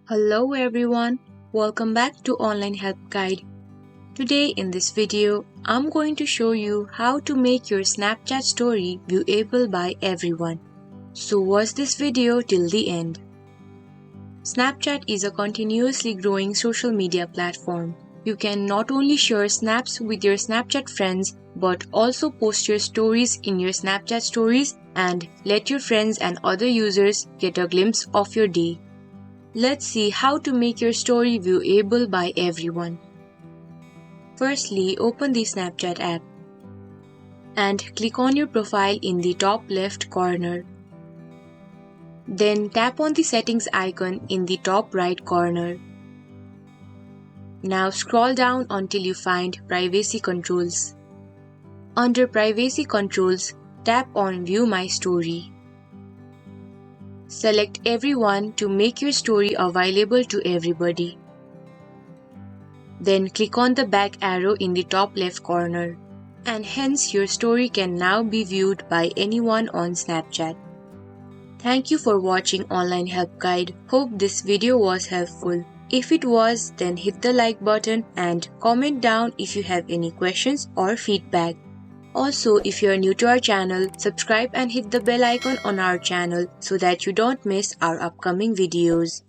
Hello everyone, welcome back to Online Help Guide. Today in this video, I'm going to show you how to make your Snapchat story viewable by everyone. So watch this video till the end. Snapchat is a continuously growing social media platform. You can not only share snaps with your Snapchat friends, but also post your stories in your Snapchat stories and let your friends and other users get a glimpse of your day. Let's see how to make your story viewable by everyone. Firstly, open the Snapchat app and click on your profile in the top left corner. Then tap on the settings icon in the top right corner. Now scroll down until you find privacy controls. Under privacy controls, tap on view my story. Select everyone to make your story available to everybody. Then click on the back arrow in the top left corner, and hence your story can now be viewed by anyone on Snapchat. Thank you for watching Online Help Guide. Hope this video was helpful. If it was, then hit the like button and comment down if you have any questions or feedback. Also, if you are new to our channel, subscribe and hit the bell icon on our channel so that you don't miss our upcoming videos.